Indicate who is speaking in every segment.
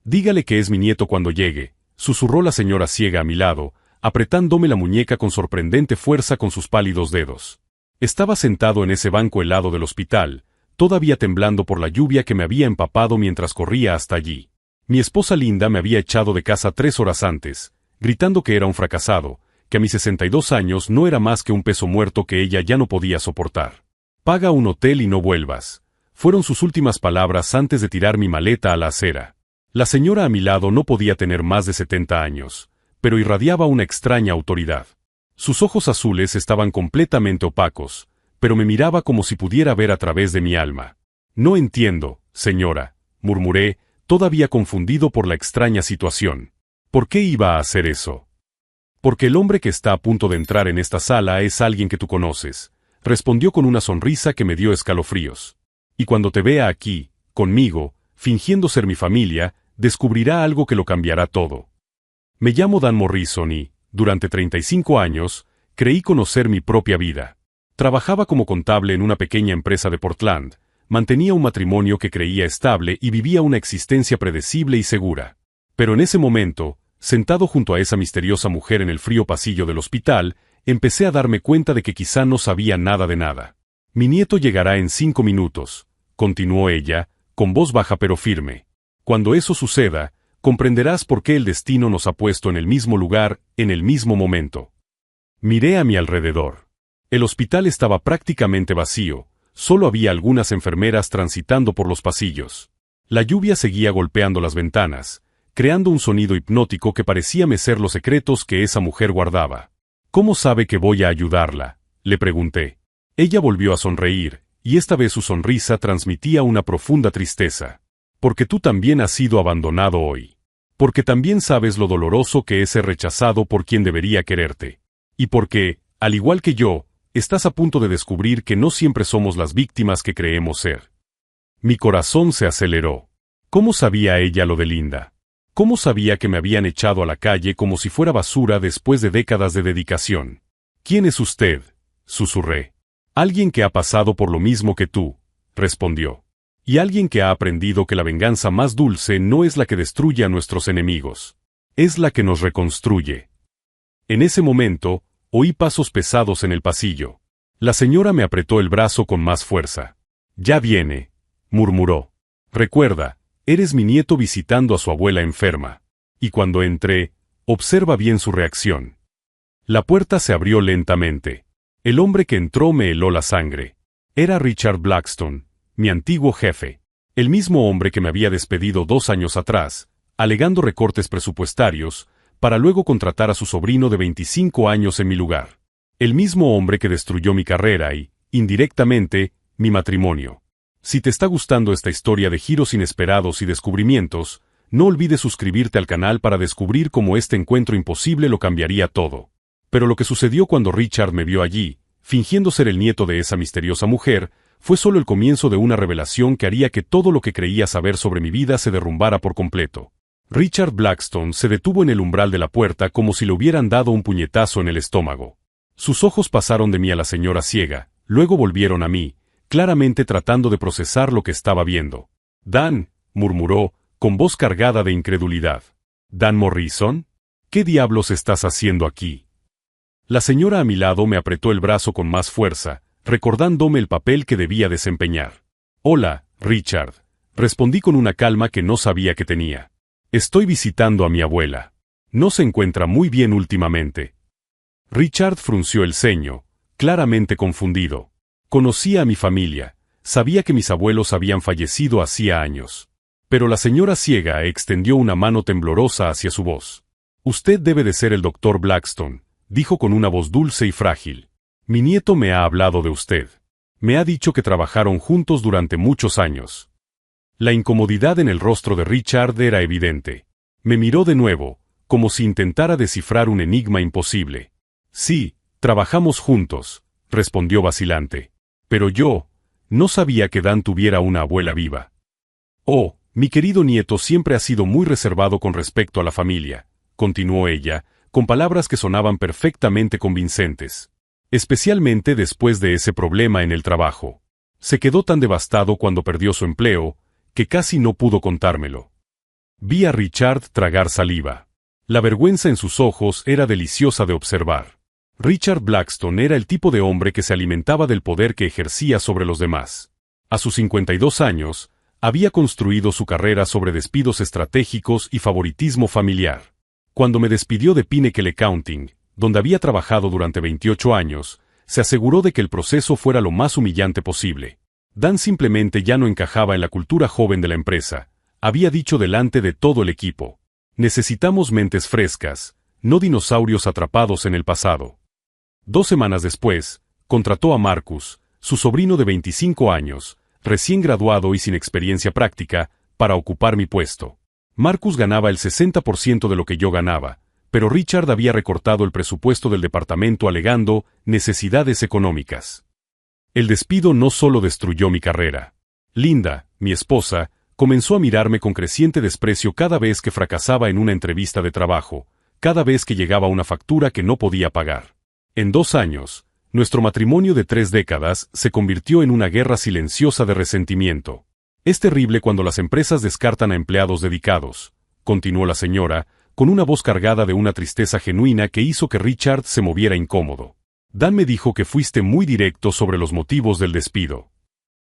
Speaker 1: Dígale que es mi nieto cuando llegue, susurró la señora ciega a mi lado, apretándome la muñeca con sorprendente fuerza con sus pálidos dedos. Estaba sentado en ese banco helado del hospital, todavía temblando por la lluvia que me había empapado mientras corría hasta allí. Mi esposa linda me había echado de casa 3 horas antes, gritando que era un fracasado, que a mis 62 años no era más que un peso muerto que ella ya no podía soportar. Paga un hotel y no vuelvas. Fueron sus últimas palabras antes de tirar mi maleta a la acera. La señora a mi lado no podía tener más de 70 años, pero irradiaba una extraña autoridad. Sus ojos azules estaban completamente opacos, pero me miraba como si pudiera ver a través de mi alma. No entiendo, señora, murmuré, todavía confundido por la extraña situación. ¿Por qué iba a hacer eso? Porque el hombre que está a punto de entrar en esta sala es alguien que tú conoces, respondió con una sonrisa que me dio escalofríos. Y cuando te vea aquí, conmigo, fingiendo ser mi familia, descubrirá algo que lo cambiará todo. Me llamo Dan Morrison y, durante 35 años, creí conocer mi propia vida. Trabajaba como contable en una pequeña empresa de Portland, mantenía un matrimonio que creía estable y vivía una existencia predecible y segura. Pero en ese momento, sentado junto a esa misteriosa mujer en el frío pasillo del hospital, empecé a darme cuenta de que quizá no sabía nada de nada. Mi nieto llegará en 5 minutos, continuó ella, con voz baja pero firme. Cuando eso suceda, comprenderás por qué el destino nos ha puesto en el mismo lugar, en el mismo momento. Miré a mi alrededor. El hospital estaba prácticamente vacío, solo había algunas enfermeras transitando por los pasillos. La lluvia seguía golpeando las ventanas, creando un sonido hipnótico que parecía mecer los secretos que esa mujer guardaba. ¿Cómo sabe que voy a ayudarla?, le pregunté. Ella volvió a sonreír, y esta vez su sonrisa transmitía una profunda tristeza. Porque tú también has sido abandonado hoy. Porque también sabes lo doloroso que es ser rechazado por quien debería quererte. Y porque, al igual que yo, estás a punto de descubrir que no siempre somos las víctimas que creemos ser. Mi corazón se aceleró. ¿Cómo sabía ella lo de Linda? ¿Cómo sabía que me habían echado a la calle como si fuera basura después de décadas de dedicación? ¿Quién es usted?, susurré. Alguien que ha pasado por lo mismo que tú, respondió. Y alguien que ha aprendido que la venganza más dulce no es la que destruye a nuestros enemigos. Es la que nos reconstruye. En ese momento, oí pasos pesados en el pasillo. La señora me apretó el brazo con más fuerza. Ya viene, murmuró. Recuerda, eres mi nieto visitando a su abuela enferma. Y cuando entré, observa bien su reacción. La puerta se abrió lentamente. El hombre que entró me heló la sangre. Era Richard Blackstone, mi antiguo jefe. El mismo hombre que me había despedido 2 años atrás, alegando recortes presupuestarios, para luego contratar a su sobrino de 25 años en mi lugar. El mismo hombre que destruyó mi carrera y, indirectamente, mi matrimonio. Si te está gustando esta historia de giros inesperados y descubrimientos, no olvides suscribirte al canal para descubrir cómo este encuentro imposible lo cambiaría todo. Pero lo que sucedió cuando Richard me vio allí, fingiendo ser el nieto de esa misteriosa mujer, fue solo el comienzo de una revelación que haría que todo lo que creía saber sobre mi vida se derrumbara por completo. Richard Blackstone se detuvo en el umbral de la puerta como si le hubieran dado un puñetazo en el estómago. Sus ojos pasaron de mí a la señora ciega, luego volvieron a mí, claramente tratando de procesar lo que estaba viendo. «Dan», murmuró, con voz cargada de incredulidad. «¿Dan Morrison? ¿Qué diablos estás haciendo aquí?» La señora a mi lado me apretó el brazo con más fuerza, recordándome el papel que debía desempeñar. «Hola, Richard», respondí con una calma que no sabía que tenía. «Estoy visitando a mi abuela. No se encuentra muy bien últimamente». Richard frunció el ceño, claramente confundido. Conocía a mi familia, sabía que mis abuelos habían fallecido hacía años. Pero la señora ciega extendió una mano temblorosa hacia su voz. «Usted debe de ser el doctor Blackstone», dijo con una voz dulce y frágil. «Mi nieto me ha hablado de usted. Me ha dicho que trabajaron juntos durante muchos años». La incomodidad en el rostro de Richard era evidente. Me miró de nuevo, como si intentara descifrar un enigma imposible. «Sí, trabajamos juntos», respondió vacilante. «Pero yo no sabía que Dan tuviera una abuela viva». «Oh, mi querido nieto siempre ha sido muy reservado con respecto a la familia», continuó ella, con palabras que sonaban perfectamente convincentes. «Especialmente después de ese problema en el trabajo. Se quedó tan devastado cuando perdió su empleo, que casi no pudo contármelo». Vi a Richard tragar saliva. La vergüenza en sus ojos era deliciosa de observar. Richard Blackstone era el tipo de hombre que se alimentaba del poder que ejercía sobre los demás. A sus 52 años, había construido su carrera sobre despidos estratégicos y favoritismo familiar. Cuando me despidió de Pinnacle Accounting, donde había trabajado durante 28 años, se aseguró de que el proceso fuera lo más humillante posible. Dan simplemente ya no encajaba en la cultura joven de la empresa, había dicho delante de todo el equipo. Necesitamos mentes frescas, no dinosaurios atrapados en el pasado. 2 semanas después, contrató a Marcus, su sobrino de 25 años, recién graduado y sin experiencia práctica, para ocupar mi puesto. Marcus ganaba el 60% de lo que yo ganaba, pero Richard había recortado el presupuesto del departamento alegando necesidades económicas. El despido no solo destruyó mi carrera. Linda, mi esposa, comenzó a mirarme con creciente desprecio cada vez que fracasaba en una entrevista de trabajo, cada vez que llegaba una factura que no podía pagar. En 2 años, nuestro matrimonio de 3 décadas se convirtió en una guerra silenciosa de resentimiento. Es terrible cuando las empresas descartan a empleados dedicados, continuó la señora, con una voz cargada de una tristeza genuina que hizo que Richard se moviera incómodo. Dan me dijo que fuiste muy directo sobre los motivos del despido.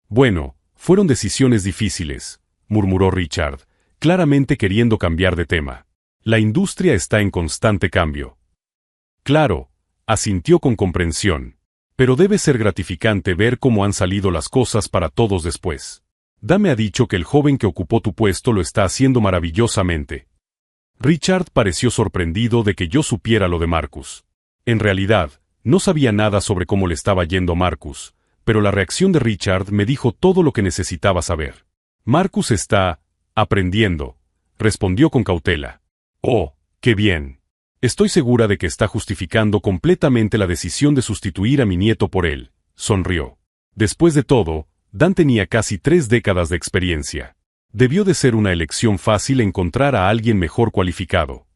Speaker 1: Bueno, fueron decisiones difíciles, murmuró Richard, claramente queriendo cambiar de tema. La industria está en constante cambio. Claro, asintió con comprensión. Pero debe ser gratificante ver cómo han salido las cosas para todos después. Dan me ha dicho que el joven que ocupó tu puesto lo está haciendo maravillosamente. Richard pareció sorprendido de que yo supiera lo de Marcus. En realidad, no sabía nada sobre cómo le estaba yendo a Marcus, pero la reacción de Richard me dijo todo lo que necesitaba saber. Marcus está aprendiendo, respondió con cautela. Oh, qué bien. Estoy segura de que está justificando completamente la decisión de sustituir a mi nieto por él, sonrió. Después de todo, Dan tenía casi 3 décadas de experiencia. Debió de ser una elección fácil encontrar a alguien mejor cualificado.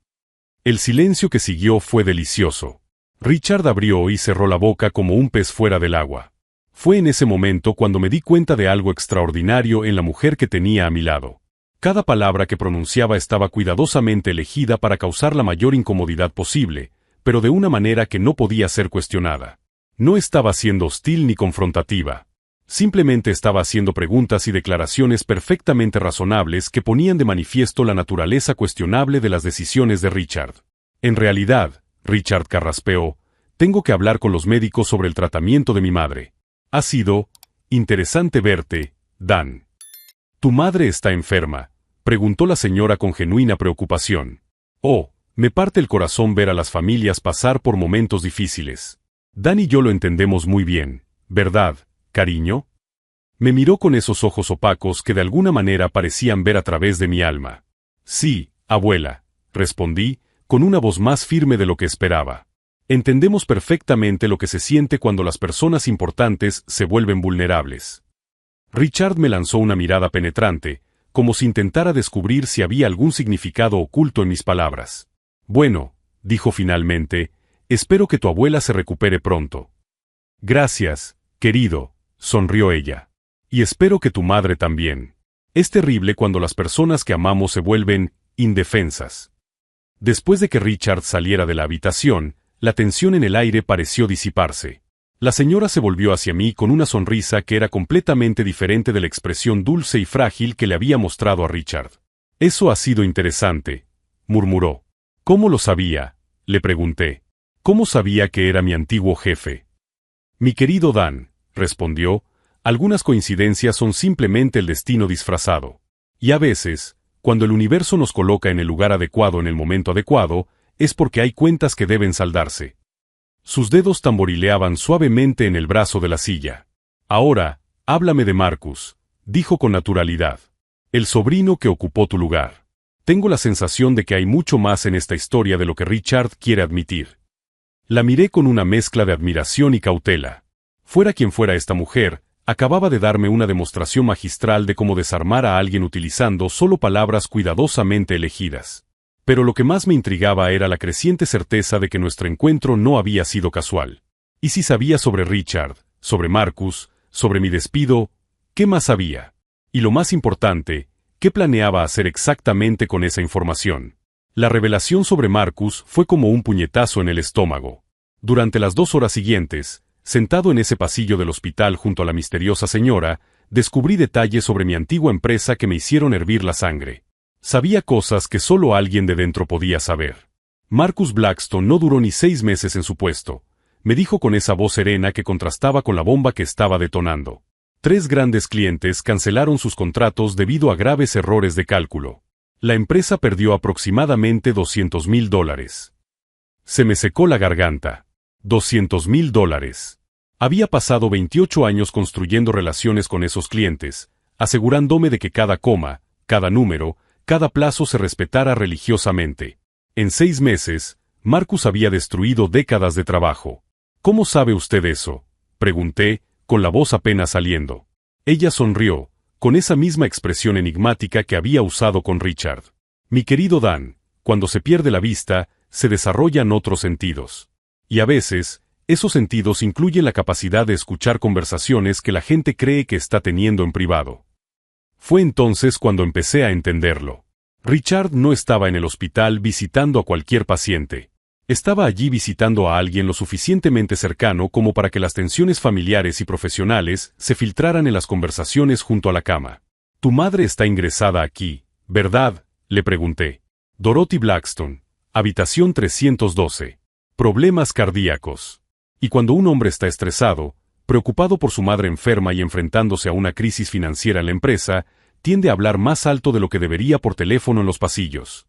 Speaker 1: El silencio que siguió fue delicioso. Richard abrió y cerró la boca como un pez fuera del agua. Fue en ese momento cuando me di cuenta de algo extraordinario en la mujer que tenía a mi lado. Cada palabra que pronunciaba estaba cuidadosamente elegida para causar la mayor incomodidad posible, pero de una manera que no podía ser cuestionada. No estaba siendo hostil ni confrontativa. Simplemente estaba haciendo preguntas y declaraciones perfectamente razonables que ponían de manifiesto la naturaleza cuestionable de las decisiones de Richard. En realidad, Richard carraspeó, tengo que hablar con los médicos sobre el tratamiento de mi madre. Ha sido interesante verte, Dan. ¿Tu madre está enferma?, preguntó la señora con genuina preocupación. Oh, me parte el corazón ver a las familias pasar por momentos difíciles. Dan y yo lo entendemos muy bien, ¿verdad, cariño? Me miró con esos ojos opacos que de alguna manera parecían ver a través de mi alma. Sí, abuela, respondí, con una voz más firme de lo que esperaba. Entendemos perfectamente lo que se siente cuando las personas importantes se vuelven vulnerables. Richard me lanzó una mirada penetrante, como si intentara descubrir si había algún significado oculto en mis palabras. Bueno, dijo finalmente, espero que tu abuela se recupere pronto. Gracias, querido, sonrió ella. Y espero que tu madre también. Es terrible cuando las personas que amamos se vuelven indefensas. Después de que Richard saliera de la habitación, la tensión en el aire pareció disiparse. La señora se volvió hacia mí con una sonrisa que era completamente diferente de la expresión dulce y frágil que le había mostrado a Richard. Eso ha sido interesante, murmuró. ¿Cómo lo sabía?, le pregunté. ¿Cómo sabía que era mi antiguo jefe? Mi querido Dan, respondió, algunas coincidencias son simplemente el destino disfrazado. Y a veces, cuando el universo nos coloca en el lugar adecuado en el momento adecuado, es porque hay cuentas que deben saldarse. Sus dedos tamborileaban suavemente en el brazo de la silla. Ahora, háblame de Marcus, dijo con naturalidad. El sobrino que ocupó tu lugar. Tengo la sensación de que hay mucho más en esta historia de lo que Richard quiere admitir. La miré con una mezcla de admiración y cautela. Fuera quien fuera esta mujer, acababa de darme una demostración magistral de cómo desarmar a alguien utilizando solo palabras cuidadosamente elegidas. Pero lo que más me intrigaba era la creciente certeza de que nuestro encuentro no había sido casual. ¿Y si sabía sobre Richard, sobre Marcus, sobre mi despido? ¿Qué más sabía? Y lo más importante, ¿Qué planeaba hacer exactamente con esa información? La revelación sobre Marcus fue como un puñetazo en el estómago. Durante las 2 horas siguientes, sentado en ese pasillo del hospital junto a la misteriosa señora, descubrí detalles sobre mi antigua empresa que me hicieron hervir la sangre. Sabía cosas que solo alguien de dentro podía saber. Marcus Blackstone no duró ni 6 meses en su puesto, me dijo con esa voz serena que contrastaba con la bomba que estaba detonando. 3 grandes clientes cancelaron sus contratos debido a graves errores de cálculo. La empresa perdió aproximadamente $200,000. Se me secó la garganta. $200,000. Había pasado 28 años construyendo relaciones con esos clientes, asegurándome de que cada coma, cada número, cada plazo se respetara religiosamente. En 6 meses, Marcus había destruido décadas de trabajo. ¿Cómo sabe usted eso?, pregunté, con la voz apenas saliendo. Ella sonrió, con esa misma expresión enigmática que había usado con Richard. Mi querido Dan, cuando se pierde la vista, se desarrollan otros sentidos. Y a veces, esos sentidos incluyen la capacidad de escuchar conversaciones que la gente cree que está teniendo en privado. Fue entonces cuando empecé a entenderlo. Richard no estaba en el hospital visitando a cualquier paciente. Estaba allí visitando a alguien lo suficientemente cercano como para que las tensiones familiares y profesionales se filtraran en las conversaciones junto a la cama. Tu madre está ingresada aquí, ¿verdad?, le pregunté. Dorothy Blackstone, habitación 312. Problemas cardíacos. Y cuando un hombre está estresado, preocupado por su madre enferma y enfrentándose a una crisis financiera en la empresa, tiende a hablar más alto de lo que debería por teléfono en los pasillos.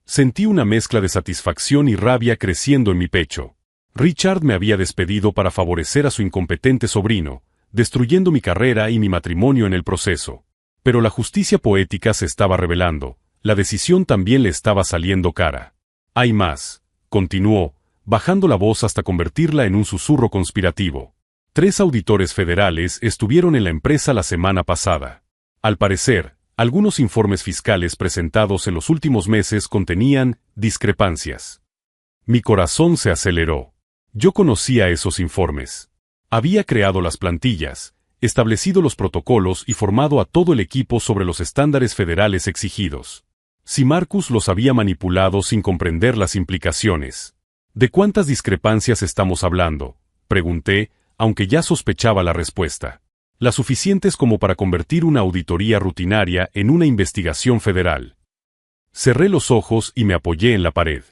Speaker 1: Sentí una mezcla de satisfacción y rabia creciendo en mi pecho. Richard me había despedido para favorecer a su incompetente sobrino, destruyendo mi carrera y mi matrimonio en el proceso. Pero la justicia poética se estaba revelando, la decisión también le estaba saliendo cara. Hay más, continuó, bajando la voz hasta convertirla en un susurro conspirativo. 3 auditores federales estuvieron en la empresa la semana pasada. Al parecer, algunos informes fiscales presentados en los últimos meses contenían discrepancias. Mi corazón se aceleró. Yo conocía esos informes. Había creado las plantillas, establecido los protocolos y formado a todo el equipo sobre los estándares federales exigidos. Si Marcus los había manipulado sin comprender las implicaciones. ¿De cuántas discrepancias estamos hablando?, pregunté, aunque ya sospechaba la respuesta. Las suficientes como para convertir una auditoría rutinaria en una investigación federal. Cerré los ojos y me apoyé en la pared.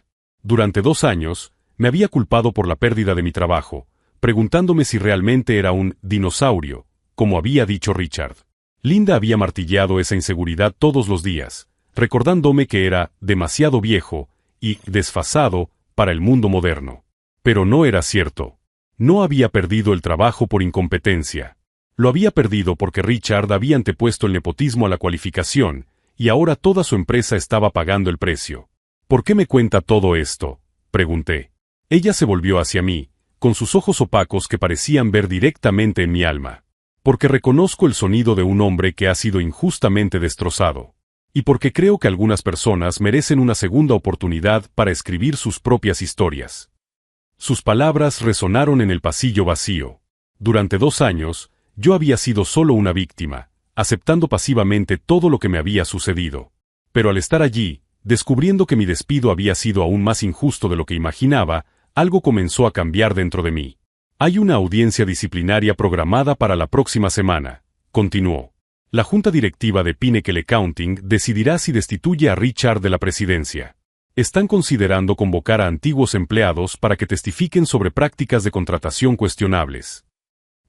Speaker 1: Durante 2 años, me había culpado por la pérdida de mi trabajo, preguntándome si realmente era un dinosaurio, como había dicho Richard. Linda había martilleado esa inseguridad todos los días, recordándome que era demasiado viejo y desfasado para el mundo moderno. Pero no era cierto. No había perdido el trabajo por incompetencia. Lo había perdido porque Richard había antepuesto el nepotismo a la cualificación, y ahora toda su empresa estaba pagando el precio. ¿Por qué me cuenta todo esto?, pregunté. Ella se volvió hacia mí, con sus ojos opacos que parecían ver directamente en mi alma. Porque reconozco el sonido de un hombre que ha sido injustamente destrozado. Y porque creo que algunas personas merecen una segunda oportunidad para escribir sus propias historias. Sus palabras resonaron en el pasillo vacío. Durante 2 años, yo había sido solo una víctima, aceptando pasivamente todo lo que me había sucedido. Pero al estar allí, descubriendo que mi despido había sido aún más injusto de lo que imaginaba, algo comenzó a cambiar dentro de mí. Hay una audiencia disciplinaria programada para la próxima semana, continuó. La junta directiva de Pinnacle Accounting decidirá si destituye a Richard de la presidencia. Están considerando convocar a antiguos empleados para que testifiquen sobre prácticas de contratación cuestionables.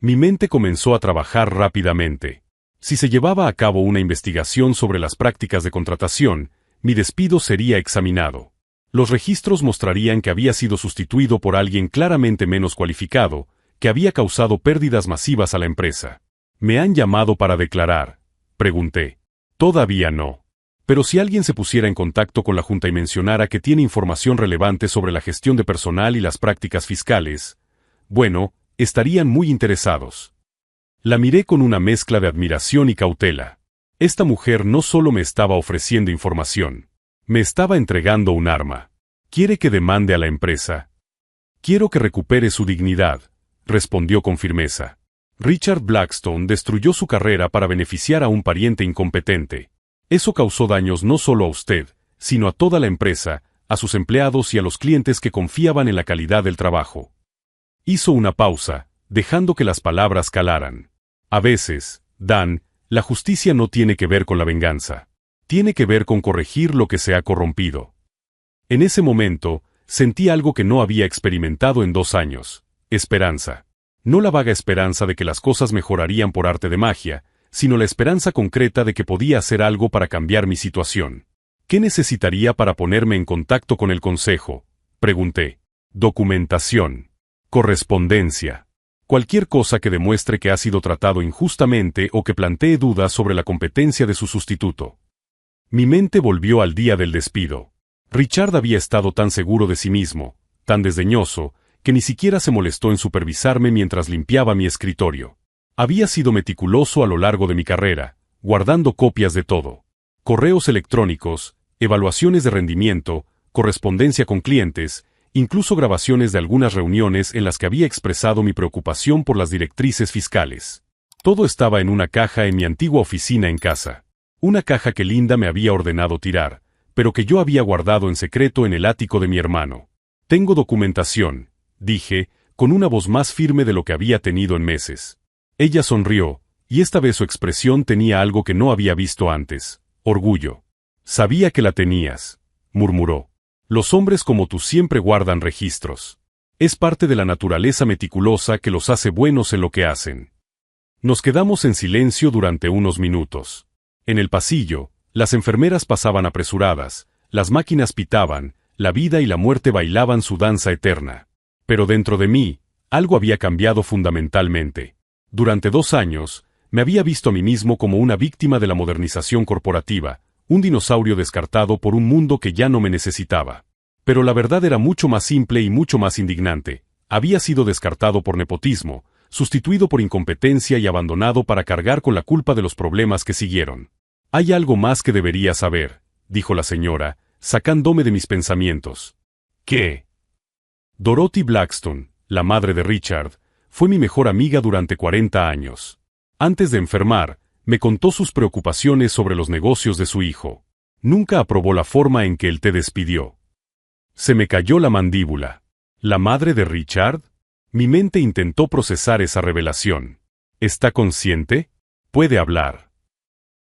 Speaker 1: Mi mente comenzó a trabajar rápidamente. Si se llevaba a cabo una investigación sobre las prácticas de contratación, mi despido sería examinado. Los registros mostrarían que había sido sustituido por alguien claramente menos cualificado, que había causado pérdidas masivas a la empresa. ¿Me han llamado para declarar?, pregunté. Todavía no. Pero si alguien se pusiera en contacto con la Junta y mencionara que tiene información relevante sobre la gestión de personal y las prácticas fiscales, bueno, estarían muy interesados. La miré con una mezcla de admiración y cautela. Esta mujer no solo me estaba ofreciendo información, me estaba entregando un arma. ¿Quiere que demande a la empresa? Quiero que recupere su dignidad, respondió con firmeza. Richard Blackstone destruyó su carrera para beneficiar a un pariente incompetente. Eso causó daños no solo a usted, sino a toda la empresa, a sus empleados y a los clientes que confiaban en la calidad del trabajo. Hizo una pausa, dejando que las palabras calaran. A veces, Dan, la justicia no tiene que ver con la venganza. Tiene que ver con corregir lo que se ha corrompido. En ese momento, sentí algo que no había experimentado en 2 años: esperanza. No la vaga esperanza de que las cosas mejorarían por arte de magia, sino la esperanza concreta de que podía hacer algo para cambiar mi situación. ¿Qué necesitaría para ponerme en contacto con el consejo?, pregunté. Documentación. Correspondencia. Cualquier cosa que demuestre que ha sido tratado injustamente o que plantee dudas sobre la competencia de su sustituto. Mi mente volvió al día del despido. Richard había estado tan seguro de sí mismo, tan desdeñoso, que ni siquiera se molestó en supervisarme mientras limpiaba mi escritorio. Había sido meticuloso a lo largo de mi carrera, guardando copias de todo. Correos electrónicos, evaluaciones de rendimiento, correspondencia con clientes, incluso grabaciones de algunas reuniones en las que había expresado mi preocupación por las directrices fiscales. Todo estaba en una caja en mi antigua oficina en casa. Una caja que Linda me había ordenado tirar, pero que yo había guardado en secreto en el ático de mi hermano. Tengo documentación, dije, con una voz más firme de lo que había tenido en meses. Ella sonrió, y esta vez su expresión tenía algo que no había visto antes: orgullo. Sabía que la tenías, murmuró. Los hombres como tú siempre guardan registros. Es parte de la naturaleza meticulosa que los hace buenos en lo que hacen. Nos quedamos en silencio durante unos minutos. En el pasillo, las enfermeras pasaban apresuradas, las máquinas pitaban, la vida y la muerte bailaban su danza eterna. Pero dentro de mí, algo había cambiado fundamentalmente. Durante 2 años, me había visto a mí mismo como una víctima de la modernización corporativa, un dinosaurio descartado por un mundo que ya no me necesitaba. Pero la verdad era mucho más simple y mucho más indignante. Había sido descartado por nepotismo, sustituido por incompetencia y abandonado para cargar con la culpa de los problemas que siguieron. Hay algo más que debería saber, dijo la señora, sacándome de mis pensamientos. ¿Qué? Dorothy Blackstone, la madre de Richard, fue mi mejor amiga durante 40 años. Antes de enfermar, me contó sus preocupaciones sobre los negocios de su hijo. Nunca aprobó la forma en que él te despidió. Se me cayó la mandíbula. ¿La madre de Richard? Mi mente intentó procesar esa revelación. ¿Está consciente? ¿Puede hablar?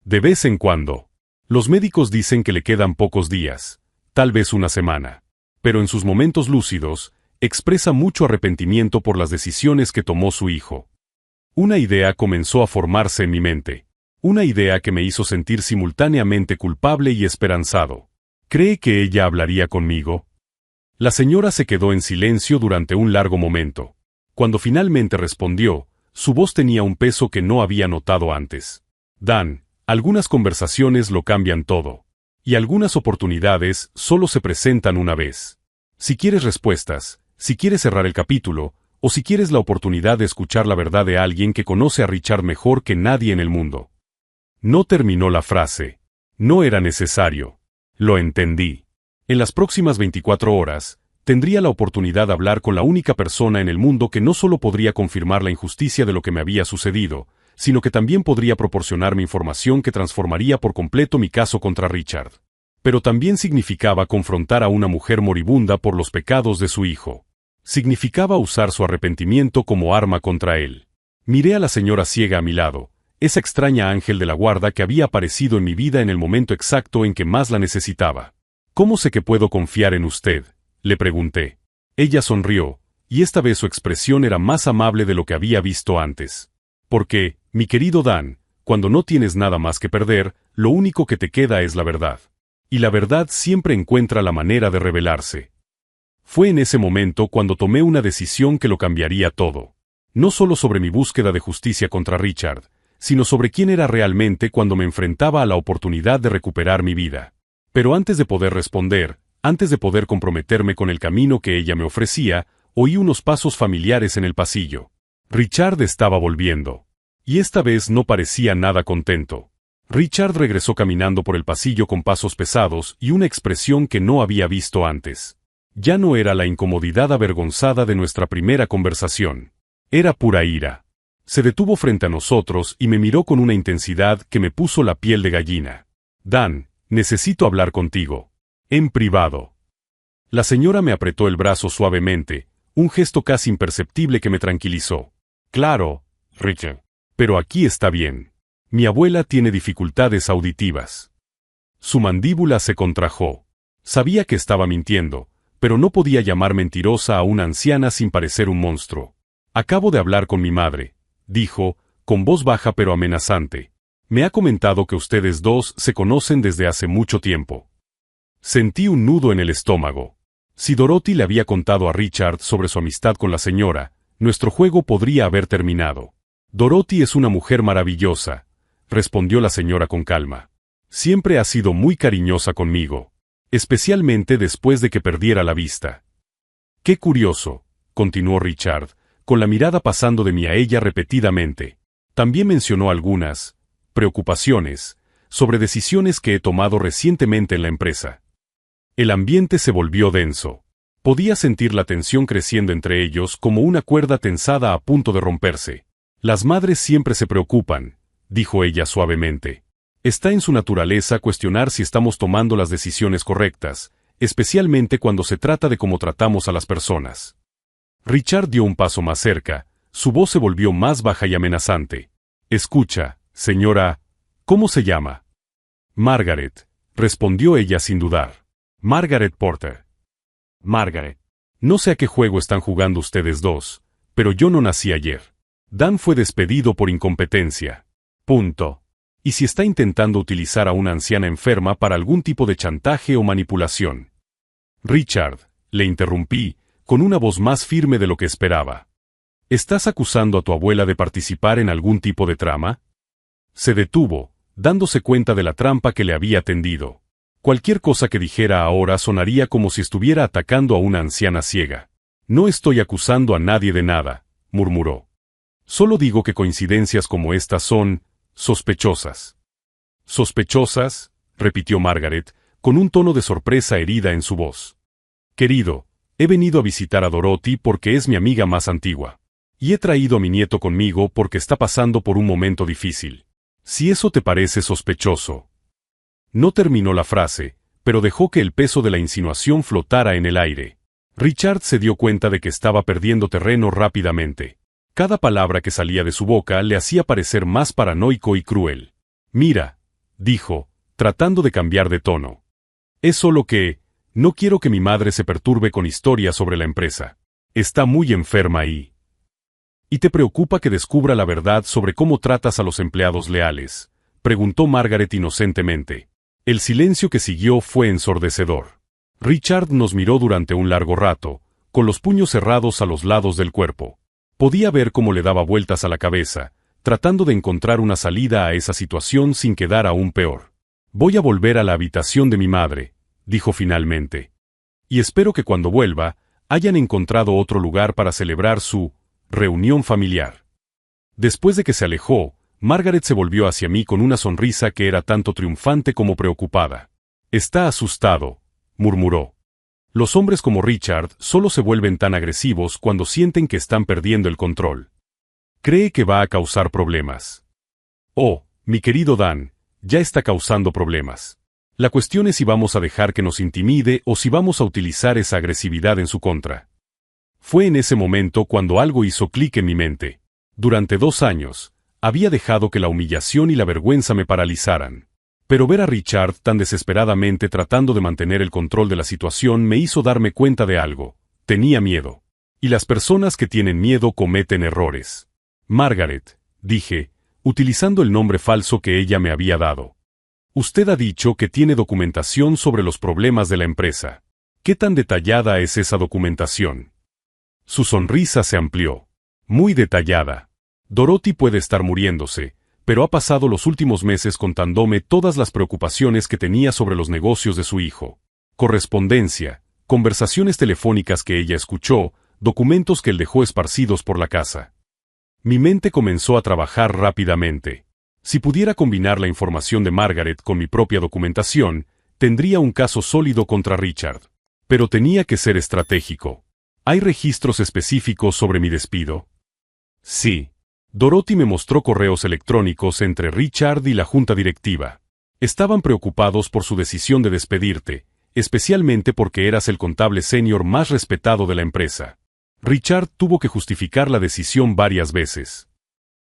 Speaker 1: De vez en cuando. Los médicos dicen que le quedan pocos días, tal vez una semana. Pero en sus momentos lúcidos, expresa mucho arrepentimiento por las decisiones que tomó su hijo. Una idea comenzó a formarse en mi mente. Una idea que me hizo sentir simultáneamente culpable y esperanzado. ¿Cree que ella hablaría conmigo? La señora se quedó en silencio durante un largo momento. Cuando finalmente respondió, su voz tenía un peso que no había notado antes. Dan, algunas conversaciones lo cambian todo. Y algunas oportunidades solo se presentan una vez. Si quieres respuestas, si quieres cerrar el capítulo, o si quieres la oportunidad de escuchar la verdad de alguien que conoce a Richard mejor que nadie en el mundo. No terminó la frase. No era necesario. Lo entendí. En las próximas 24 horas, tendría la oportunidad de hablar con la única persona en el mundo que no solo podría confirmar la injusticia de lo que me había sucedido, sino que también podría proporcionarme información que transformaría por completo mi caso contra Richard. Pero también significaba confrontar a una mujer moribunda por los pecados de su hijo. Significaba usar su arrepentimiento como arma contra él. Miré a la señora ciega a mi lado, esa extraña ángel de la guarda que había aparecido en mi vida en el momento exacto en que más la necesitaba. ¿Cómo sé que puedo confiar en usted?, le pregunté. Ella sonrió, y esta vez su expresión era más amable de lo que había visto antes. Porque, mi querido Dan, cuando no tienes nada más que perder, lo único que te queda es la verdad. Y la verdad siempre encuentra la manera de revelarse. Fue en ese momento cuando tomé una decisión que lo cambiaría todo. No solo sobre mi búsqueda de justicia contra Richard, sino sobre quién era realmente cuando me enfrentaba a la oportunidad de recuperar mi vida. Pero antes de poder responder, antes de poder comprometerme con el camino que ella me ofrecía, oí unos pasos familiares en el pasillo. Richard estaba volviendo. Y esta vez no parecía nada contento. Richard regresó caminando por el pasillo con pasos pesados y una expresión que no había visto antes. Ya no era la incomodidad avergonzada de nuestra primera conversación. Era pura ira. Se detuvo frente a nosotros y me miró con una intensidad que me puso la piel de gallina. Dan, necesito hablar contigo. En privado. La señora me apretó el brazo suavemente, un gesto casi imperceptible que me tranquilizó. Claro, Richard. Pero aquí está bien. Mi abuela tiene dificultades auditivas. Su mandíbula se contrajo. Sabía que estaba mintiendo, pero no podía llamar mentirosa a una anciana sin parecer un monstruo. Acabo de hablar con mi madre, dijo, con voz baja pero amenazante. Me ha comentado que ustedes dos se conocen desde hace mucho tiempo. Sentí un nudo en el estómago. Si Dorothy le había contado a Richard sobre su amistad con la señora, nuestro juego podría haber terminado. Dorothy es una mujer maravillosa, respondió la señora con calma. Siempre ha sido muy cariñosa conmigo, especialmente después de que perdiera la vista. Qué curioso, continuó Richard, con la mirada pasando de mí a ella repetidamente. También mencionó algunas preocupaciones sobre decisiones que he tomado recientemente en la empresa. El ambiente se volvió denso. Podía sentir la tensión creciendo entre ellos como una cuerda tensada a punto de romperse. Las madres siempre se preocupan, dijo ella suavemente. Está en su naturaleza cuestionar si estamos tomando las decisiones correctas, especialmente cuando se trata de cómo tratamos a las personas. Richard dio un paso más cerca, su voz se volvió más baja y amenazante. Escucha, señora, ¿cómo se llama? Margaret, respondió ella sin dudar. Margaret Porter. Margaret. No sé a qué juego están jugando ustedes dos, pero yo no nací ayer. Dan fue despedido por incompetencia. Punto. ¿Y si está intentando utilizar a una anciana enferma para algún tipo de chantaje o manipulación? Richard, le interrumpí, con una voz más firme de lo que esperaba. ¿Estás acusando a tu abuela de participar en algún tipo de trama? Se detuvo, dándose cuenta de la trampa que le había tendido. Cualquier cosa que dijera ahora sonaría como si estuviera atacando a una anciana ciega. No estoy acusando a nadie de nada, murmuró. Solo digo que coincidencias como estas son sospechosas. ¿Sospechosas?, repitió Margaret, con un tono de sorpresa herida en su voz. Querido, he venido a visitar a Dorothy porque es mi amiga más antigua. Y he traído a mi nieto conmigo porque está pasando por un momento difícil. Si eso te parece sospechoso. No terminó la frase, pero dejó que el peso de la insinuación flotara en el aire. Richard se dio cuenta de que estaba perdiendo terreno rápidamente. Cada palabra que salía de su boca le hacía parecer más paranoico y cruel. Mira, dijo, tratando de cambiar de tono. Es solo que, no quiero que mi madre se perturbe con historias sobre la empresa. Está muy enferma y... ¿Y te preocupa que descubra la verdad sobre cómo tratas a los empleados leales?, preguntó Margaret inocentemente. El silencio que siguió fue ensordecedor. Richard nos miró durante un largo rato, con los puños cerrados a los lados del cuerpo. Podía ver cómo le daba vueltas a la cabeza, tratando de encontrar una salida a esa situación sin quedar aún peor. Voy a volver a la habitación de mi madre, dijo finalmente. Y espero que cuando vuelva, hayan encontrado otro lugar para celebrar su reunión familiar. Después de que se alejó, Margaret se volvió hacia mí con una sonrisa que era tanto triunfante como preocupada. Está asustado, murmuró. Los hombres como Richard solo se vuelven tan agresivos cuando sienten que están perdiendo el control. Cree que va a causar problemas. Oh, mi querido Dan, ya está causando problemas. La cuestión es si vamos a dejar que nos intimide o si vamos a utilizar esa agresividad en su contra. Fue en ese momento cuando algo hizo clic en mi mente. Durante 2 años, había dejado que la humillación y la vergüenza me paralizaran. Pero ver a Richard tan desesperadamente tratando de mantener el control de la situación me hizo darme cuenta de algo. Tenía miedo. Y las personas que tienen miedo cometen errores. Margaret, dije, utilizando el nombre falso que ella me había dado. Usted ha dicho que tiene documentación sobre los problemas de la empresa. ¿Qué tan detallada es esa documentación? Su sonrisa se amplió. Muy detallada. Dorothy puede estar muriéndose, pero ha pasado los últimos meses contándome todas las preocupaciones que tenía sobre los negocios de su hijo. Correspondencia, conversaciones telefónicas que ella escuchó, documentos que él dejó esparcidos por la casa. Mi mente comenzó a trabajar rápidamente. Si pudiera combinar la información de Margaret con mi propia documentación, tendría un caso sólido contra Richard. Pero tenía que ser estratégico. ¿Hay registros específicos sobre mi despido? Sí. Dorothy me mostró correos electrónicos entre Richard y la junta directiva. Estaban preocupados por su decisión de despedirte, especialmente porque eras el contable senior más respetado de la empresa. Richard tuvo que justificar la decisión varias veces.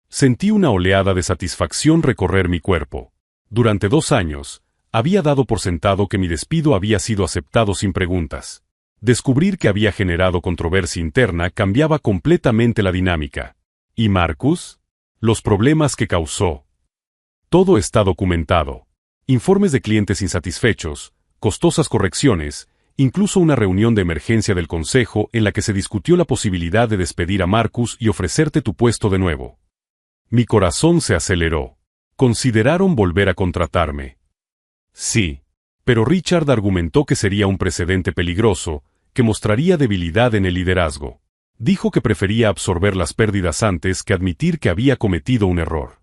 Speaker 1: Sentí una oleada de satisfacción recorrer mi cuerpo. Durante 2 años, había dado por sentado que mi despido había sido aceptado sin preguntas. Descubrir que había generado controversia interna cambiaba completamente la dinámica. ¿Y Marcus? Los problemas que causó. Todo está documentado. Informes de clientes insatisfechos, costosas correcciones, incluso una reunión de emergencia del consejo en la que se discutió la posibilidad de despedir a Marcus y ofrecerte tu puesto de nuevo. Mi corazón se aceleró. Consideraron volver a contratarme. Sí. Pero Richard argumentó que sería un precedente peligroso, que mostraría debilidad en el liderazgo. Dijo que prefería absorber las pérdidas antes que admitir que había cometido un error.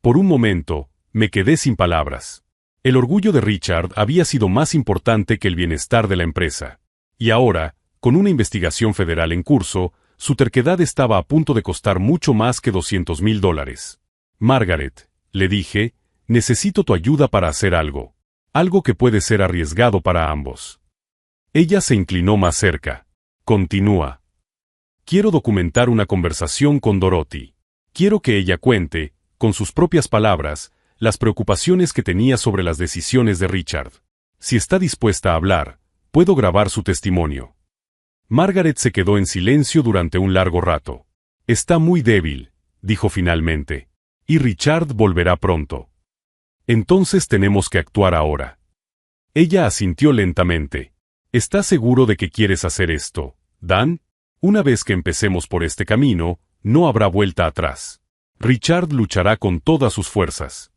Speaker 1: Por un momento, me quedé sin palabras. El orgullo de Richard había sido más importante que el bienestar de la empresa. Y ahora, con una investigación federal en curso, su terquedad estaba a punto de costar mucho más que $200,000. Margaret, le dije, necesito tu ayuda para hacer algo. Algo que puede ser arriesgado para ambos. Ella se inclinó más cerca. Continúa. Quiero documentar una conversación con Dorothy. Quiero que ella cuente, con sus propias palabras, las preocupaciones que tenía sobre las decisiones de Richard. Si está dispuesta a hablar, puedo grabar su testimonio. Margaret se quedó en silencio durante un largo rato. Está muy débil, dijo finalmente. Y Richard volverá pronto. Entonces tenemos que actuar ahora. Ella asintió lentamente. ¿Estás seguro de que quieres hacer esto, Dan? Una vez que empecemos por este camino, no habrá vuelta atrás. Richard luchará con todas sus fuerzas.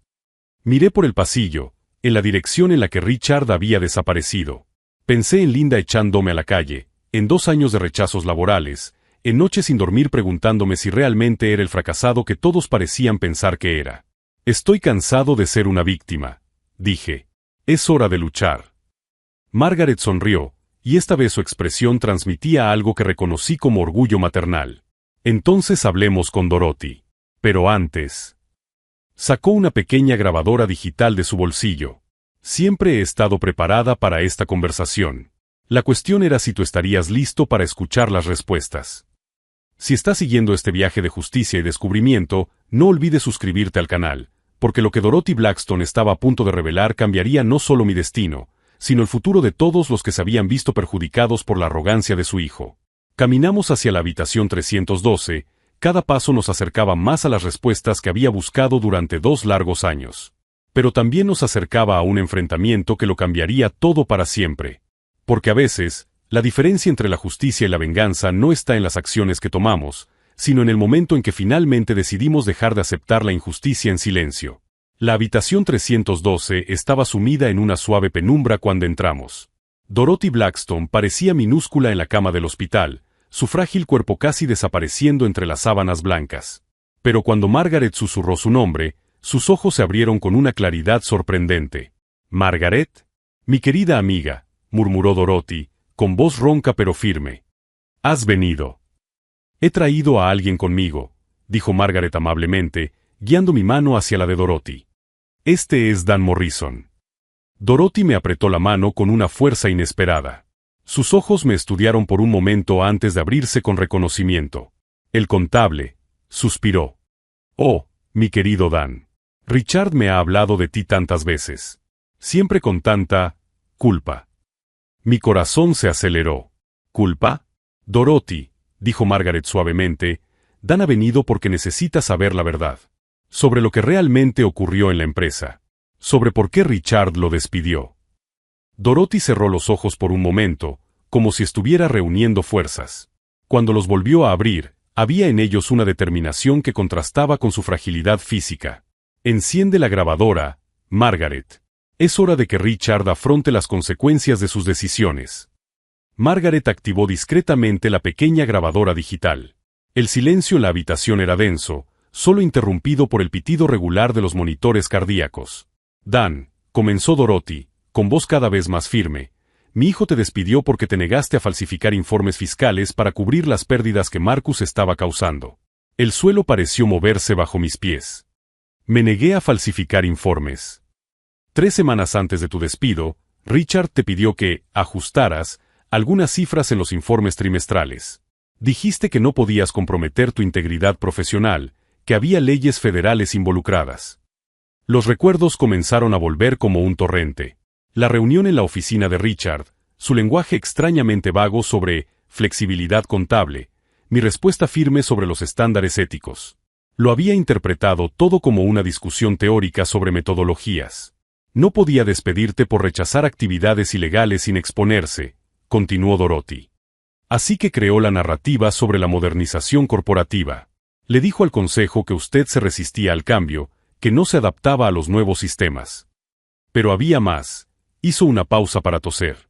Speaker 1: Miré por el pasillo, en la dirección en la que Richard había desaparecido. Pensé en Linda echándome a la calle, en 2 años de rechazos laborales, en noches sin dormir preguntándome si realmente era el fracasado que todos parecían pensar que era. Estoy cansado de ser una víctima, dije. Es hora de luchar. Margaret sonrió, y esta vez su expresión transmitía algo que reconocí como orgullo maternal. Entonces hablemos con Dorothy. Pero antes. Sacó una pequeña grabadora digital de su bolsillo. Siempre he estado preparada para esta conversación. La cuestión era si tú estarías listo para escuchar las respuestas. Si estás siguiendo este viaje de justicia y descubrimiento, no olvides suscribirte al canal, porque lo que Dorothy Blackstone estaba a punto de revelar cambiaría no solo mi destino, sino el futuro de todos los que se habían visto perjudicados por la arrogancia de su hijo. Caminamos hacia la habitación 312, cada paso nos acercaba más a las respuestas que había buscado durante 2 largos años. Pero también nos acercaba a un enfrentamiento que lo cambiaría todo para siempre. Porque a veces, la diferencia entre la justicia y la venganza no está en las acciones que tomamos, sino en el momento en que finalmente decidimos dejar de aceptar la injusticia en silencio. La habitación 312 estaba sumida en una suave penumbra cuando entramos. Dorothy Blackstone parecía minúscula en la cama del hospital, su frágil cuerpo casi desapareciendo entre las sábanas blancas. Pero cuando Margaret susurró su nombre, sus ojos se abrieron con una claridad sorprendente. «¿Margaret? Mi querida amiga», murmuró Dorothy, con voz ronca pero firme. «¿Has venido?» «He traído a alguien conmigo», dijo Margaret amablemente, guiando mi mano hacia la de Dorothy. «Este es Dan Morrison». Dorothy me apretó la mano con una fuerza inesperada. Sus ojos me estudiaron por un momento antes de abrirse con reconocimiento. «El contable», suspiró. «Oh, mi querido Dan. Richard me ha hablado de ti tantas veces. Siempre con tanta culpa». Mi corazón se aceleró. «¿Culpa?» «Dorothy», dijo Margaret suavemente, «Dan ha venido porque necesita saber la verdad. Sobre lo que realmente ocurrió en la empresa. Sobre por qué Richard lo despidió». Dorothy cerró los ojos por un momento, como si estuviera reuniendo fuerzas. Cuando los volvió a abrir, había en ellos una determinación que contrastaba con su fragilidad física. «Enciende la grabadora, Margaret. Es hora de que Richard afronte las consecuencias de sus decisiones». Margaret activó discretamente la pequeña grabadora digital. El silencio en la habitación era denso, solo interrumpido por el pitido regular de los monitores cardíacos. «Dan», comenzó Dorothy, con voz cada vez más firme, «mi hijo te despidió porque te negaste a falsificar informes fiscales para cubrir las pérdidas que Marcus estaba causando». El suelo pareció moverse bajo mis pies. Me negué a falsificar informes. 3 semanas antes de tu despido, Richard te pidió que ajustaras algunas cifras en los informes trimestrales. Dijiste que no podías comprometer tu integridad profesional, que había leyes federales involucradas. Los recuerdos comenzaron a volver como un torrente. La reunión en la oficina de Richard, su lenguaje extrañamente vago sobre flexibilidad contable, mi respuesta firme sobre los estándares éticos. Lo había interpretado todo como una discusión teórica sobre metodologías. No podía despedirte por rechazar actividades ilegales sin exponerse, continuó Dorothy. Así que creó la narrativa sobre la modernización corporativa. Le dijo al consejo que usted se resistía al cambio, que no se adaptaba a los nuevos sistemas. Pero había más. Hizo una pausa para toser.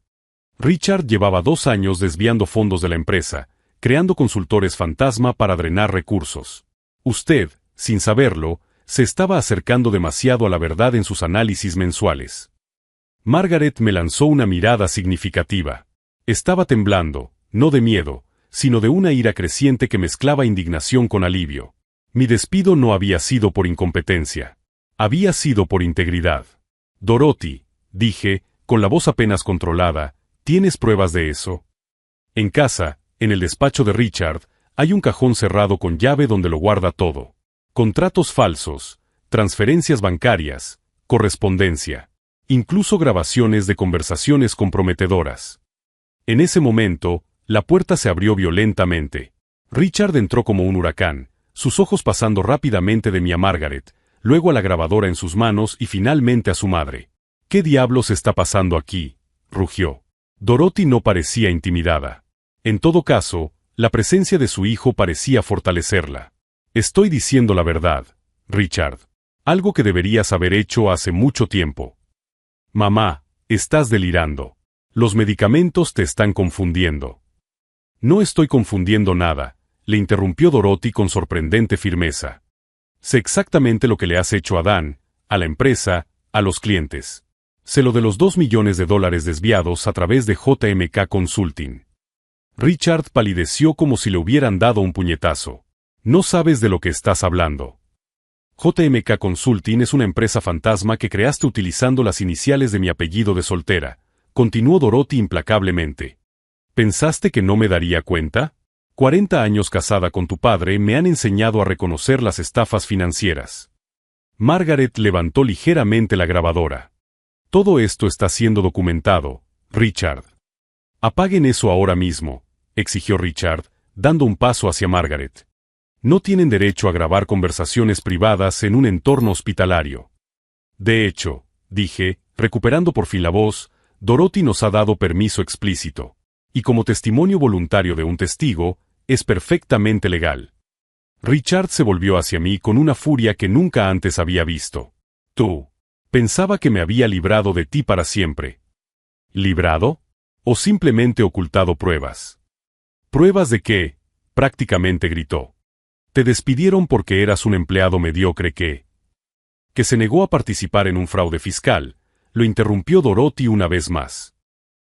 Speaker 1: Richard llevaba 2 años desviando fondos de la empresa, creando consultores fantasma para drenar recursos. Usted, sin saberlo, se estaba acercando demasiado a la verdad en sus análisis mensuales. Margaret me lanzó una mirada significativa. Estaba temblando, no de miedo, sino de una ira creciente que mezclaba indignación con alivio. Mi despido no había sido por incompetencia. Había sido por integridad. Dorothy, dije, con la voz apenas controlada, ¿tienes pruebas de eso? En casa, en el despacho de Richard, hay un cajón cerrado con llave donde lo guarda todo. Contratos falsos, transferencias bancarias, correspondencia, incluso grabaciones de conversaciones comprometedoras. En ese momento, la puerta se abrió violentamente. Richard entró como un huracán, sus ojos pasando rápidamente de mí a Margaret, luego a la grabadora en sus manos y finalmente a su madre. ¿Qué diablos está pasando aquí?, rugió. Dorothy no parecía intimidada. En todo caso, la presencia de su hijo parecía fortalecerla. Estoy diciendo la verdad, Richard. Algo que deberías haber hecho hace mucho tiempo. Mamá, estás delirando. Los medicamentos te están confundiendo. No estoy confundiendo nada, le interrumpió Dorothy con sorprendente firmeza. Sé exactamente lo que le has hecho a Dan, a la empresa, a los clientes. Sé lo de los $2 millones desviados a través de JMK Consulting. Richard palideció como si le hubieran dado un puñetazo. No sabes de lo que estás hablando. JMK Consulting es una empresa fantasma que creaste utilizando las iniciales de mi apellido de soltera, continuó Dorothy implacablemente. ¿Pensaste que no me daría cuenta? 40 años casada con tu padre me han enseñado a reconocer las estafas financieras. Margaret levantó ligeramente la grabadora. Todo esto está siendo documentado, Richard. Apaguen eso ahora mismo, exigió Richard, dando un paso hacia Margaret. No tienen derecho a grabar conversaciones privadas en un entorno hospitalario. De hecho, dije, recuperando por fin la voz, Dorothy nos ha dado permiso explícito. Y como testimonio voluntario de un testigo, es perfectamente legal. Richard se volvió hacia mí con una furia que nunca antes había visto. Tú. Pensaba que me había librado de ti para siempre. ¿Librado? ¿O simplemente ocultado pruebas? ¿Pruebas de qué? Prácticamente gritó. Te despidieron porque eras un empleado mediocre que se negó a participar en un fraude fiscal, lo interrumpió Dorothy una vez más.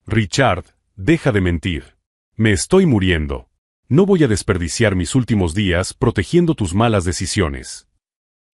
Speaker 1: Richard, deja de mentir. Me estoy muriendo. No voy a desperdiciar mis últimos días protegiendo tus malas decisiones.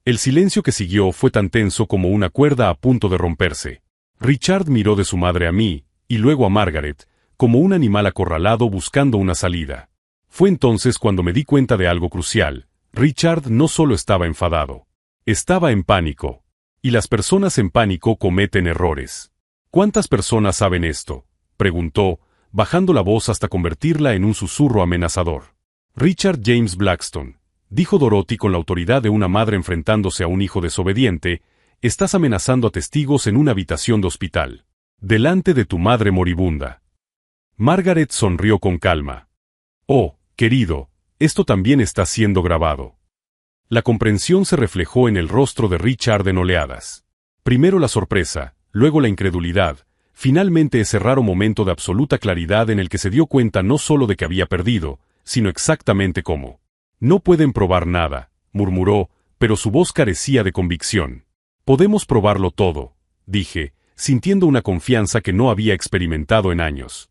Speaker 1: El silencio que siguió fue tan tenso como una cuerda a punto de romperse. Richard miró de su madre a mí, y luego a Margaret, como un animal acorralado buscando una salida. Fue entonces cuando me di cuenta de algo crucial. Richard no solo estaba enfadado. Estaba en pánico. Y las personas en pánico cometen errores. ¿Cuántas personas saben esto?, preguntó, bajando la voz hasta convertirla en un susurro amenazador. Richard James Blackstone, dijo Dorothy con la autoridad de una madre enfrentándose a un hijo desobediente, estás amenazando a testigos en una habitación de hospital. Delante de tu madre moribunda. Margaret sonrió con calma. Oh, querido, esto también está siendo grabado. La comprensión se reflejó en el rostro de Richard en oleadas. Primero la sorpresa, luego la incredulidad, finalmente ese raro momento de absoluta claridad en el que se dio cuenta no solo de que había perdido, sino exactamente cómo. No pueden probar nada, murmuró, pero su voz carecía de convicción. Podemos probarlo todo, dije, sintiendo una confianza que no había experimentado en años.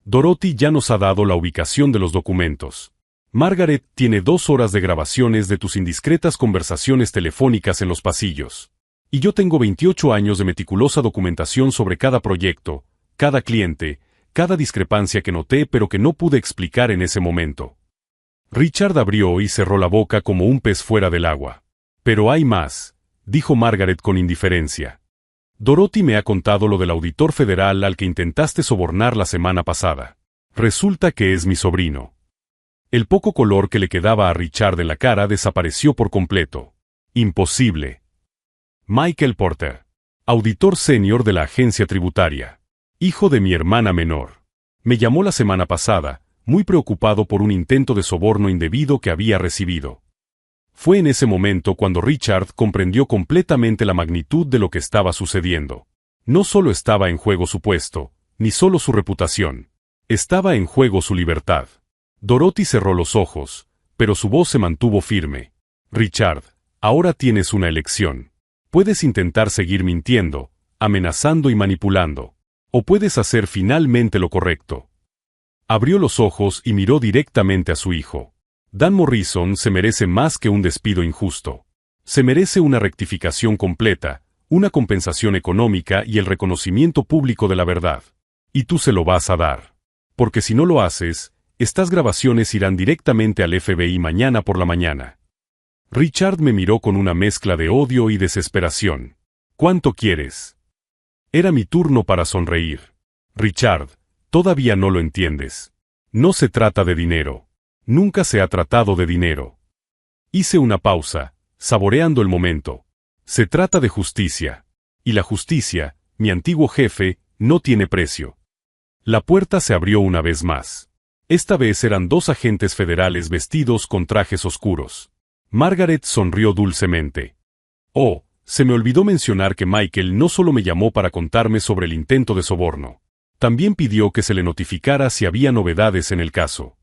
Speaker 1: Dorothy ya nos ha dado la ubicación de los documentos. Margaret tiene 2 horas de grabaciones de tus indiscretas conversaciones telefónicas en los pasillos. Y yo tengo 28 años de meticulosa documentación sobre cada proyecto, cada cliente, cada discrepancia que noté pero que no pude explicar en ese momento. Richard abrió y cerró la boca como un pez fuera del agua. Pero hay más, dijo Margaret con indiferencia. Dorothy me ha contado lo del auditor federal al que intentaste sobornar la semana pasada. Resulta que es mi sobrino. El poco color que le quedaba a Richard en la cara desapareció por completo. Imposible. Michael Porter, auditor senior de la agencia tributaria. Hijo de mi hermana menor. Me llamó la semana pasada, muy preocupado por un intento de soborno indebido que había recibido. Fue en ese momento cuando Richard comprendió completamente la magnitud de lo que estaba sucediendo. No solo estaba en juego su puesto, ni solo su reputación. Estaba en juego su libertad. Dorothy cerró los ojos, pero su voz se mantuvo firme. Richard, ahora tienes una elección. Puedes intentar seguir mintiendo, amenazando y manipulando. O puedes hacer finalmente lo correcto. Abrió los ojos y miró directamente a su hijo. Dan Morrison se merece más que un despido injusto. Se merece una rectificación completa, una compensación económica y el reconocimiento público de la verdad. Y tú se lo vas a dar. Porque si no lo haces, estas grabaciones irán directamente al FBI mañana por la mañana. Richard me miró con una mezcla de odio y desesperación. ¿Cuánto quieres? Era mi turno para sonreír. Richard, todavía no lo entiendes. No se trata de dinero. Nunca se ha tratado de dinero. Hice una pausa, saboreando el momento. Se trata de justicia. Y la justicia, mi antiguo jefe, no tiene precio. La puerta se abrió una vez más. Esta vez eran dos agentes federales vestidos con trajes oscuros. Margaret sonrió dulcemente. Oh, se me olvidó mencionar que Michael no solo me llamó para contarme sobre el intento de soborno. También pidió que se le notificara si había novedades en el caso.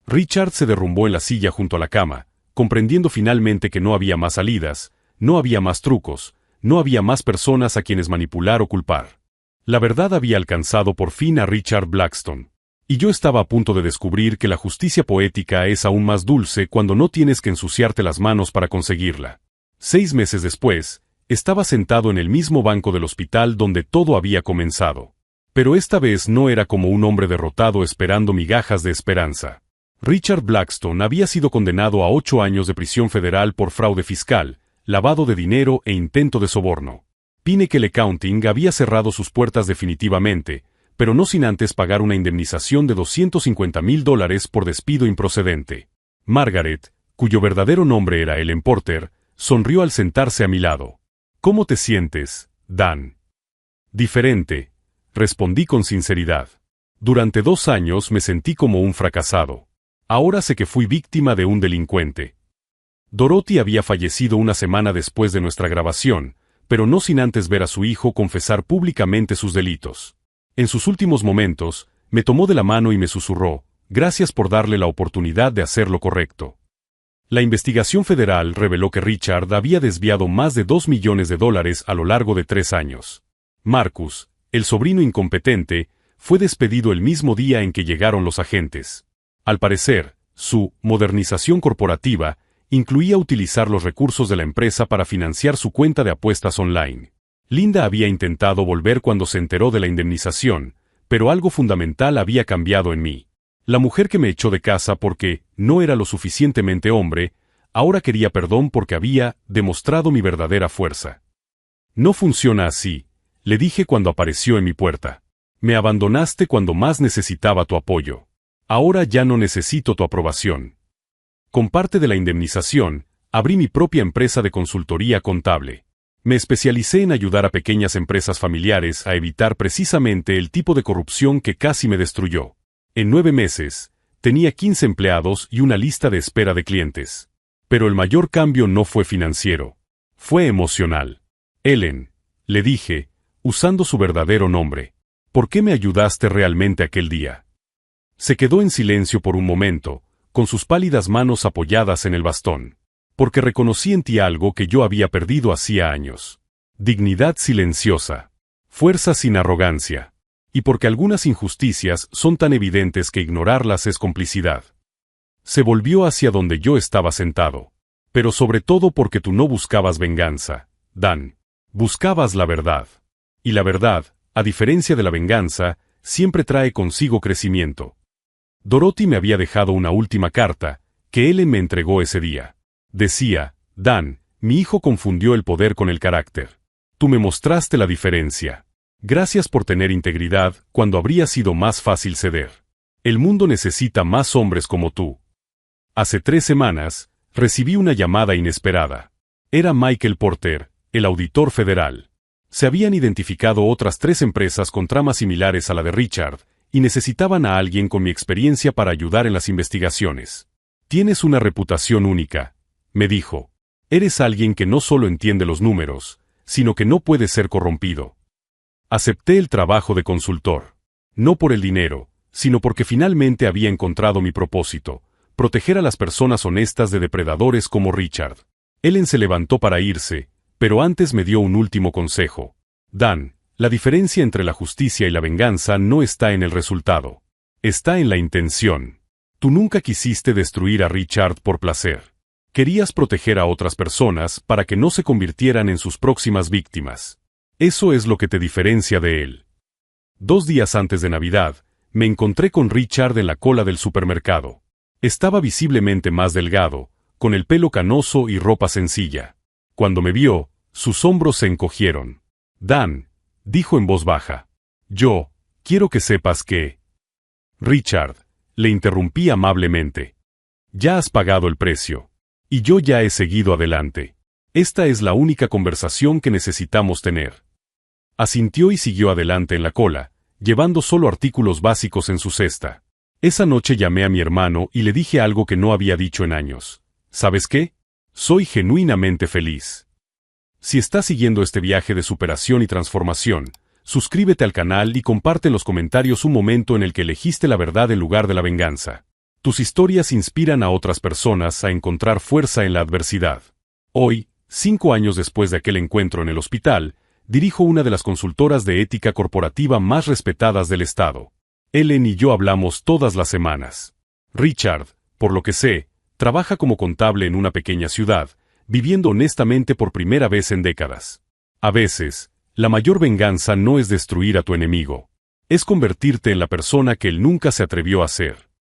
Speaker 1: Richard se derrumbó en la silla junto a la cama, comprendiendo finalmente que no había más salidas, no había más trucos, no había más personas a quienes manipular o culpar. La verdad había alcanzado por fin a Richard Blackstone. Y yo estaba a punto de descubrir que la justicia poética es aún más dulce cuando no tienes que ensuciarte las manos para conseguirla. 6 meses después, estaba sentado en el mismo banco del hospital donde todo había comenzado. Pero esta vez no era como un hombre derrotado esperando migajas de esperanza. Richard Blackstone había sido condenado a 8 años de prisión federal por fraude fiscal, lavado de dinero e intento de soborno. Pinnacle Accounting había cerrado sus puertas definitivamente, pero no sin antes pagar una indemnización de $250,000 por despido improcedente. Margaret, cuyo verdadero nombre era Ellen Porter, sonrió al sentarse a mi lado. ¿Cómo te sientes, Dan? Diferente, respondí con sinceridad. Durante 2 años me sentí como un fracasado. Ahora sé que fui víctima de un delincuente. Dorothy había fallecido una semana después de nuestra grabación, pero no sin antes ver a su hijo confesar públicamente sus delitos. En sus últimos momentos, me tomó de la mano y me susurró, gracias por darle la oportunidad de hacer lo correcto. La investigación federal reveló que Richard había desviado más de $2 millones a lo largo de 3 años. Marcus, el sobrino incompetente, fue despedido el mismo día en que llegaron los agentes. Al parecer, su modernización corporativa incluía utilizar los recursos de la empresa para financiar su cuenta de apuestas online. Linda había intentado volver cuando se enteró de la indemnización, pero algo fundamental había cambiado en mí. La mujer que me echó de casa porque no era lo suficientemente hombre, ahora quería perdón porque había demostrado mi verdadera fuerza. No funciona así, le dije cuando apareció en mi puerta. Me abandonaste cuando más necesitaba tu apoyo. Ahora ya no necesito tu aprobación. Con parte de la indemnización, abrí mi propia empresa de consultoría contable. Me especialicé en ayudar a pequeñas empresas familiares a evitar precisamente el tipo de corrupción que casi me destruyó. En 9 meses, tenía 15 empleados y una lista de espera de clientes. Pero el mayor cambio no fue financiero. Fue emocional. Ellen, le dije, usando su verdadero nombre, ¿por qué me ayudaste realmente aquel día? Se quedó en silencio por un momento, con sus pálidas manos apoyadas en el bastón. Porque reconocí en ti algo que yo había perdido hacía años. Dignidad silenciosa. Fuerza sin arrogancia. Y porque algunas injusticias son tan evidentes que ignorarlas es complicidad. Se volvió hacia donde yo estaba sentado. Pero sobre todo porque tú no buscabas venganza, Dan. Buscabas la verdad. Y la verdad, a diferencia de la venganza, siempre trae consigo crecimiento. Dorothy me había dejado una última carta, que Ellen me entregó ese día. Decía: Dan, mi hijo confundió el poder con el carácter. Tú me mostraste la diferencia. Gracias por tener integridad cuando habría sido más fácil ceder. El mundo necesita más hombres como tú. Hace 3 semanas, recibí una llamada inesperada. Era Michael Porter, el auditor federal. Se habían identificado otras 3 empresas con tramas similares a la de Richard, y necesitaban a alguien con mi experiencia para ayudar en las investigaciones. Tienes una reputación única, me dijo. Eres alguien que no solo entiende los números, sino que no puede ser corrompido. Acepté el trabajo de consultor. No por el dinero, sino porque finalmente había encontrado mi propósito: proteger a las personas honestas de depredadores como Richard. Ellen se levantó para irse, pero antes me dio un último consejo. Dan, la diferencia entre la justicia y la venganza no está en el resultado. Está en la intención. Tú nunca quisiste destruir a Richard por placer. Querías proteger a otras personas para que no se convirtieran en sus próximas víctimas. Eso es lo que te diferencia de él. 2 días antes de Navidad, me encontré con Richard en la cola del supermercado. Estaba visiblemente más delgado, con el pelo canoso y ropa sencilla. Cuando me vio, sus hombros se encogieron. Dan, dijo en voz baja. Yo, quiero que sepas que... Richard, le interrumpí amablemente. Ya has pagado el precio. Y yo ya he seguido adelante. Esta es la única conversación que necesitamos tener. Asintió y siguió adelante en la cola, llevando solo artículos básicos en su cesta. Esa noche llamé a mi hermano y le dije algo que no había dicho en años. ¿Sabes qué? Soy genuinamente feliz. Si estás siguiendo este viaje de superación y transformación, suscríbete al canal y comparte en los comentarios un momento en el que elegiste la verdad en lugar de la venganza. Tus historias inspiran a otras personas a encontrar fuerza en la adversidad. Hoy, 5 años después de aquel encuentro en el hospital, dirijo una de las consultoras de ética corporativa más respetadas del estado. Ellen y yo hablamos todas las semanas. Richard, por lo que sé, trabaja como contable en una pequeña ciudad, viviendo honestamente por primera vez en décadas. A veces, la mayor venganza no es destruir a tu enemigo. Es convertirte en la persona que él nunca se atrevió a ser.